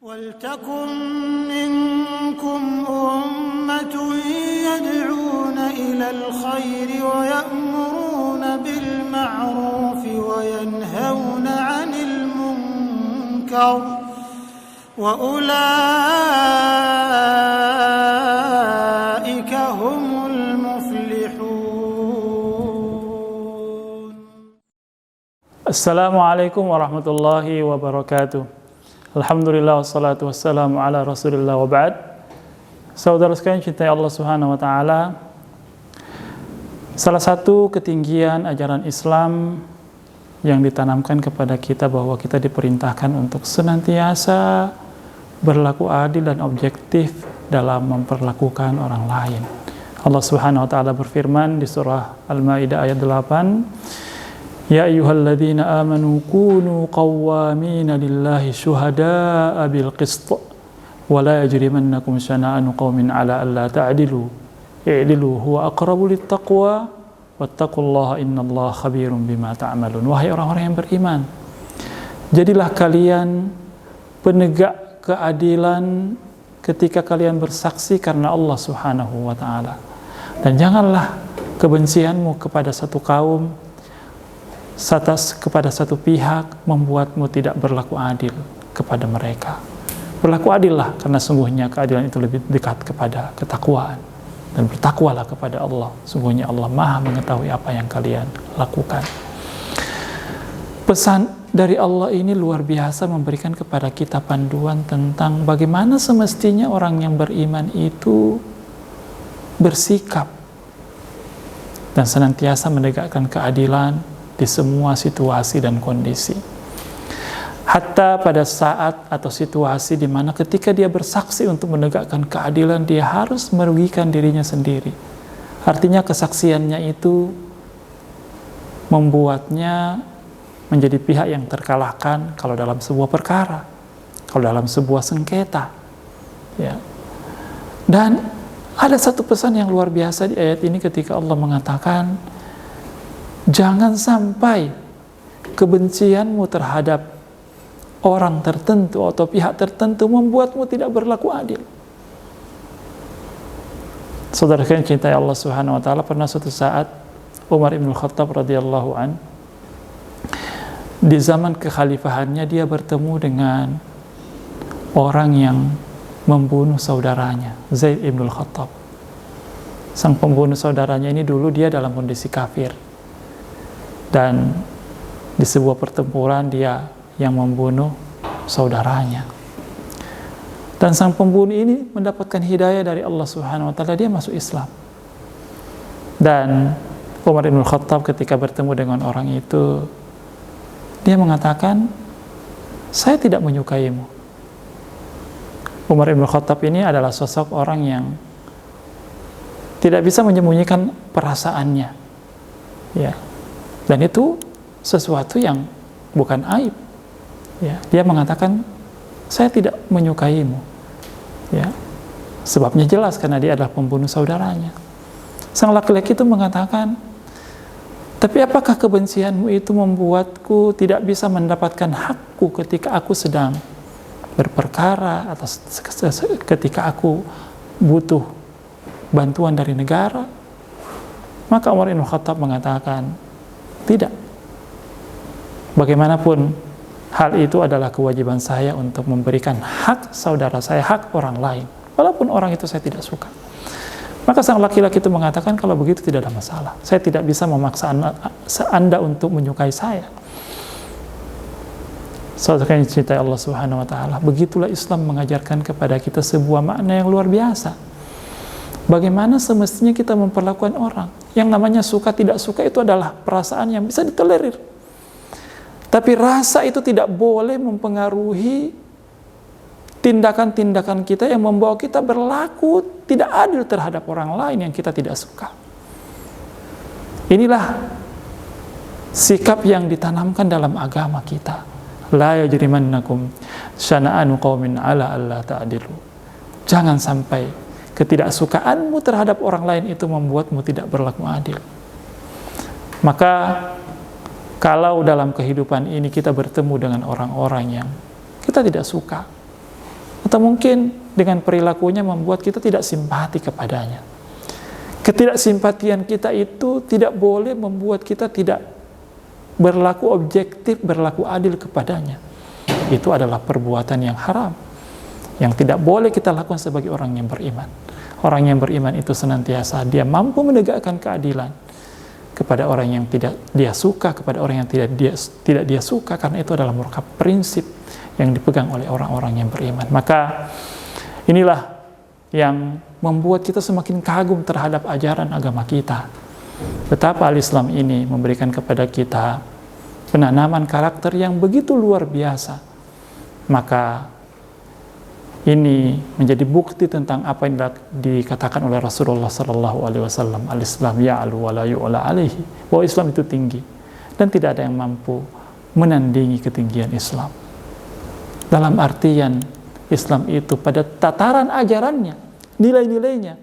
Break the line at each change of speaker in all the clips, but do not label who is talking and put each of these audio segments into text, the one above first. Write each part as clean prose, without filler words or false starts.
وَلْتَكُنْ مِنْكُمْ أُمَّةٌ يَدْعُونَ إِلَى الْخَيْرِ وَيَأْمُرُونَ بِالْمَعْرُوفِ وَيَنْهَوْنَ عَنِ الْمُنْكَرِ وَأُولَئِكَ هُمُ الْمُفْلِحُونَ.
Assalamualaikum warahmatullahi wabarakatuh. Alhamdulillah wassalatu wassalamu ala rasulillah wa ba'd. Saudara sekalian cintai Allah subhanahu wa ta'ala, salah satu ketinggian ajaran Islam yang ditanamkan kepada kita bahwa kita diperintahkan untuk senantiasa berlaku adil dan objektif dalam memperlakukan orang lain. Allah subhanahu wa ta'ala berfirman di surah Al-Ma'idah ayat 8, Ya ayyuhalladzina amanu kunu qawwamina lillahi syuhada'a bil qist wa la yajrimannakum syana'anu qaumin ala alla ta'dilu i'dilu huwa aqrabu littaqwa wattaqullaha innallaha khabirum bima ta'malun. Wahai orang-orang yang beriman, jadilah kalian penegak keadilan ketika kalian bersaksi karena Allah subhanahu wa ta'ala, dan janganlah kebencianmu kepada satu kaum kepada satu pihak membuatmu tidak berlaku adil kepada mereka. Berlaku adillah, karena sungguhnya keadilan itu lebih dekat kepada ketakwaan, dan bertakwalah kepada Allah. Sungguhnya Allah Maha mengetahui apa yang kalian lakukan. Pesan dari Allah ini luar biasa, memberikan kepada kita panduan tentang bagaimana semestinya orang yang beriman itu bersikap dan senantiasa menegakkan keadilan di semua situasi dan kondisi. Hatta pada saat atau situasi di mana ketika dia bersaksi untuk menegakkan keadilan, dia harus merugikan dirinya sendiri. Artinya kesaksiannya itu membuatnya menjadi pihak yang terkalahkan kalau dalam sebuah perkara, kalau dalam sebuah sengketa. Ya. Dan ada satu pesan yang luar biasa di ayat ini ketika Allah mengatakan, jangan sampai kebencianmu terhadap orang tertentu atau pihak tertentu membuatmu tidak berlaku adil. Saudara sekalian cintai Allah subhanahu wa ta'ala, pernah suatu saat Umar ibn Khattab radhiyallahu an, di zaman kekhalifahannya dia bertemu dengan orang yang membunuh saudaranya, Zaid ibn Khattab. Sang pembunuh saudaranya ini dulu dia dalam kondisi kafir, dan di sebuah pertempuran dia yang membunuh saudaranya. Dan sang pembunuh ini mendapatkan hidayah dari Allah subhanahu wa ta'ala, dia masuk Islam. Dan Umar ibn Khattab ketika bertemu dengan orang itu, dia mengatakan, saya tidak menyukaimu. Umar ibn Khattab ini adalah sosok orang yang tidak bisa menyembunyikan perasaannya, ya. Dan itu sesuatu yang bukan aib. Ya, dia mengatakan, saya tidak menyukaimu. Ya, sebabnya jelas, karena dia adalah pembunuh saudaranya. Sang laki-laki itu mengatakan, tapi apakah kebencianmu itu membuatku tidak bisa mendapatkan hakku ketika aku sedang berperkara, atau ketika aku butuh bantuan dari negara? Maka Umar bin Khattab mengatakan, tidak. Bagaimanapun hal itu adalah kewajiban saya untuk memberikan hak saudara saya, hak orang lain, walaupun orang itu saya tidak suka. Maka sang laki-laki itu mengatakan, kalau begitu tidak ada masalah. Saya tidak bisa memaksa Anda untuk menyukai saya. Saudara yang dicintai Allah subhanahu wa ta'ala, begitulah Islam mengajarkan kepada kita sebuah makna yang luar biasa. Bagaimana semestinya kita memperlakukan orang. Yang namanya suka tidak suka itu adalah perasaan yang bisa ditolerir. Tapi rasa itu tidak boleh mempengaruhi tindakan-tindakan kita yang membawa kita berlaku tidak adil terhadap orang lain yang kita tidak suka. Inilah sikap yang ditanamkan dalam agama kita. La yajrimannakum syana'anu qaumin ala alla ta'dilu. Jangan sampai ketidaksukaanmu terhadap orang lain itu membuatmu tidak berlaku adil. Maka kalau dalam kehidupan ini kita bertemu dengan orang-orang yang kita tidak suka, Atau mungkin dengan perilakunya membuat kita tidak simpati kepadanya. Ketidaksimpatian kita itu tidak boleh membuat kita tidak berlaku objektif, berlaku adil kepadanya. Itu adalah perbuatan yang haram, yang tidak boleh kita lakukan sebagai orang yang beriman. Orang yang beriman itu senantiasa dia mampu menegakkan keadilan kepada orang yang tidak dia suka, kepada orang yang tidak dia suka, karena itu adalah merupakan prinsip yang dipegang oleh orang-orang yang beriman. Maka inilah yang membuat kita semakin kagum terhadap ajaran agama kita. Betapa Al-Islam ini memberikan kepada kita penanaman karakter yang begitu luar biasa. Maka ini menjadi bukti tentang apa yang dikatakan oleh Rasulullah SAW, Al-Islam ya'lu wa la yu'la alaihi, bahwa Islam itu tinggi dan tidak ada yang mampu menandingi ketinggian Islam. Dalam artian Islam itu pada tataran ajarannya, nilai-nilainya,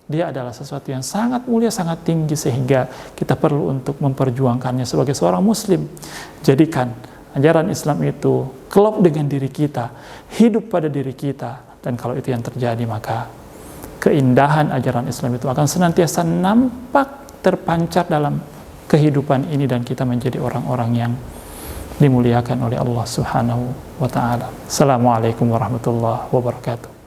dia adalah sesuatu yang sangat mulia, sangat tinggi, sehingga kita perlu untuk memperjuangkannya sebagai seorang muslim. Jadikan ajaran Islam itu klop dengan diri kita, hidup pada diri kita, dan kalau itu yang terjadi, maka keindahan ajaran Islam itu akan senantiasa nampak terpancar dalam kehidupan ini, dan kita menjadi orang-orang yang dimuliakan oleh Allah Subhanahu wa ta'ala. Assalamualaikum warahmatullahi wabarakatuh.